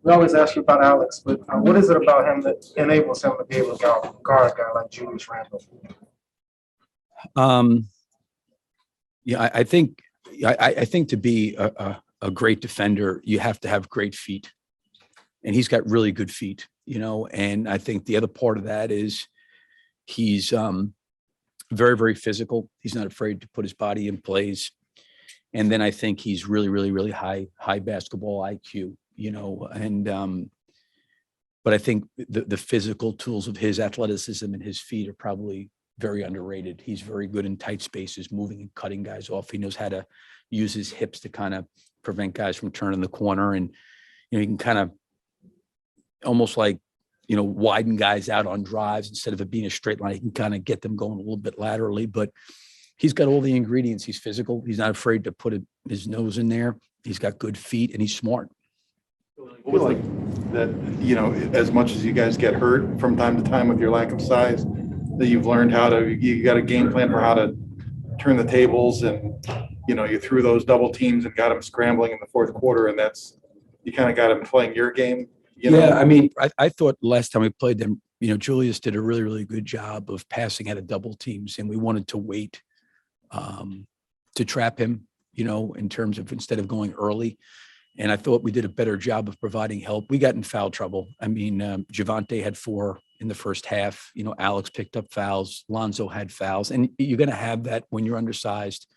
we always ask you about Alex, but what is it about him that enables him to be able to guard a guy like Julius Randle? Um, yeah, I think to be a great defender, you have to have great feet, and he's got really good feet, and I think the other part of that is he's very, very physical. He's not afraid to put his body in plays. And then I think he's really, really, really high basketball IQ, and but I think the physical tools of his athleticism and his feet are probably very underrated. He's very good in tight spaces, moving and cutting guys off. He knows how to use his hips to kind of prevent guys from turning the corner. And, he can kind of almost like, widen guys out on drives instead of it being a straight line. He can kind of get them going a little bit laterally, but he's got all the ingredients. He's physical. He's not afraid to put his nose in there. He's got good feet and he's smart. What was like that, as much as you guys get hurt from time to time with your lack of size, that you've learned you got a game plan for how to turn the tables, and, you threw those double teams and got them scrambling in the fourth quarter, and you kind of got them playing your game. Yeah, I mean, I thought last time we played them, Julius did a really, really good job of passing out of double teams, and we wanted to wait to trap him, in terms of instead of going early. And I thought we did a better job of providing help. We got in foul trouble. I mean, Javante had 4 in the first half. Alex picked up fouls. Lonzo had fouls. And you're going to have that when you're undersized,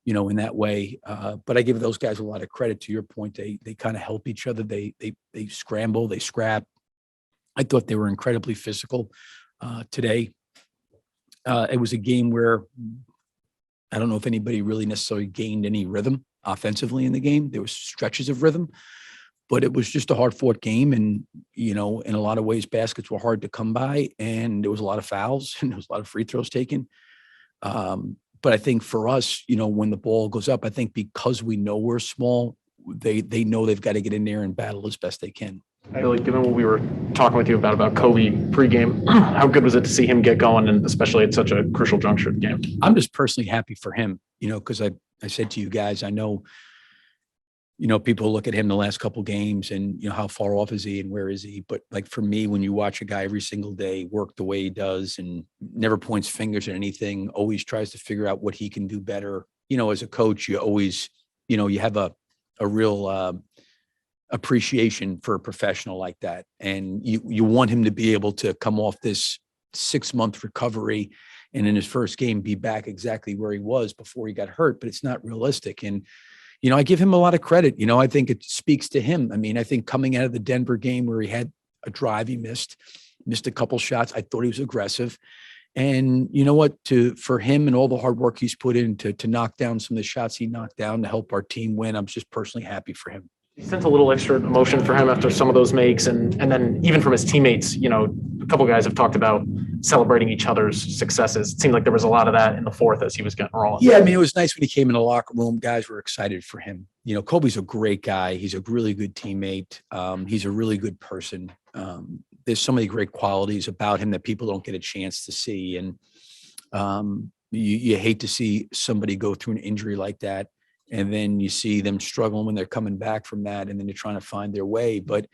in that way. But I give those guys a lot of credit. To your point, they kind of help each other. They scramble, they scrap. I thought they were incredibly physical today. It was a game where I don't know if anybody really necessarily gained any rhythm offensively in the game. There was stretches of rhythm, but it was just a hard fought game. And, in a lot of ways, baskets were hard to come by, and there was a lot of fouls and there was a lot of free throws taken. But I think for us, when the ball goes up, I think because we know we're small, they know they've got to get in there and battle as best they can. Billy, given what we were talking with you about Coby pregame, how good was it to see him get going, and especially at such a crucial juncture of the game? I'm just personally happy for him, because I said to you guys, I know, people look at him the last couple games and, how far off is he and where is he? But like for me, when you watch a guy every single day work the way he does and never points fingers at anything, always tries to figure out what he can do better. As a coach, you always, you have a real appreciation for a professional like that. And you want him to be able to come off this 6-month recovery and in his first game be back exactly where he was before he got hurt, but it's not realistic. And, I give him a lot of credit. I think it speaks to him. I mean, I think coming out of the Denver game where he had a drive, he missed a couple shots. I thought he was aggressive. And you know what, for him and all the hard work he's put in to knock down some of the shots he knocked down to help our team win, I'm just personally happy for him. You sense a little extra emotion for him after some of those makes, and then even from his teammates, a couple of guys have talked about celebrating each other's successes. It seemed like there was a lot of that in the fourth as he was getting rolling. Yeah, I mean, it was nice when he came in the locker room. Guys were excited for him. Coby's a great guy. He's a really good teammate. He's a really good person. There's so many great qualities about him that people don't get a chance to see. And you hate to see somebody go through an injury like that, and then you see them struggling when they're coming back from that, and then they're trying to find their way. But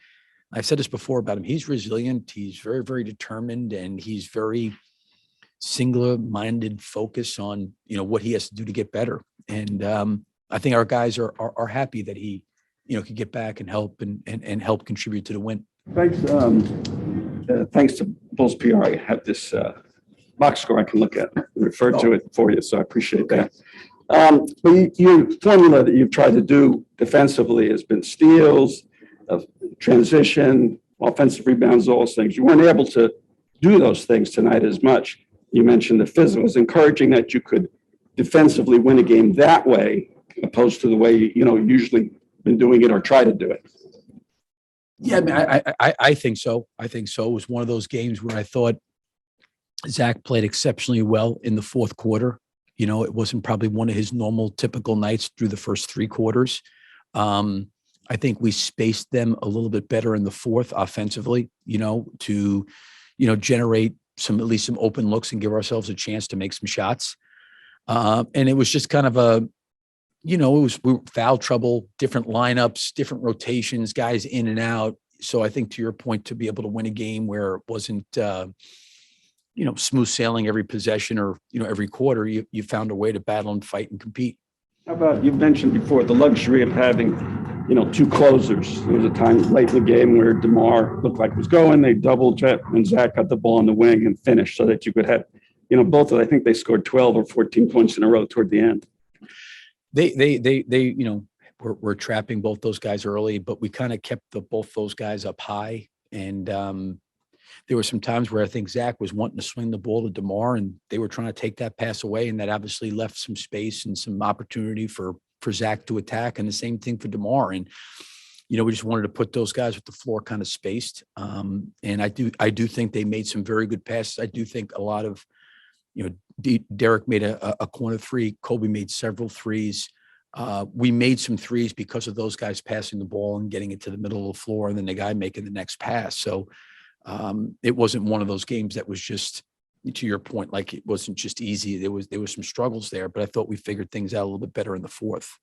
I've said this before about him. He's resilient. He's very, very determined, and he's very singular-minded focus on, what he has to do to get better. And I think our guys are happy that he, could get back and help and help contribute to the win. Thanks. Thanks to Bulls PR, I have this box score I can look at, refer to it for you. So I appreciate that. But your formula that you've tried to do defensively has been steals, transition, offensive rebounds, all those things. You weren't able to do those things tonight as much. You mentioned the physical. It was encouraging that you could defensively win a game that way, opposed to the way you usually been doing it or try to do it. Yeah, I mean, I think so. I think so. It was one of those games where I thought Zach played exceptionally well in the fourth quarter. It wasn't probably one of his normal typical nights through the first 3 quarters. I think we spaced them a little bit better in the fourth offensively, to, generate at least some open looks and give ourselves a chance to make some shots. And it was just kind of we were foul trouble, different lineups, different rotations, guys in and out. So I think to your point, to be able to win a game where it wasn't, smooth sailing every possession or, every quarter, you found a way to battle and fight and compete. How about, you've mentioned before, the luxury of having, two closers. There was a time late in the game where DeMar looked like it was going, they doubled Jet, and Zach got the ball on the wing and finished so that you could have, both of them. I think they scored 12 or 14 points in a row toward the end. We're trapping both those guys early, but we kind of kept both those guys up high. And there were some times where I think Zach was wanting to swing the ball to DeMar, and they were trying to take that pass away, and that obviously left some space and some opportunity for Zach to attack, and the same thing for DeMar. And we just wanted to put those guys with the floor kind of spaced. And I do think they made some very good passes. I do think a lot of, Derek made a corner three. Coby made several threes. We made some threes because of those guys passing the ball and getting it to the middle of the floor, and then the guy making the next pass. So it wasn't one of those games that was just, to your point, like it wasn't just easy. There was some struggles there, but I thought we figured things out a little bit better in the fourth.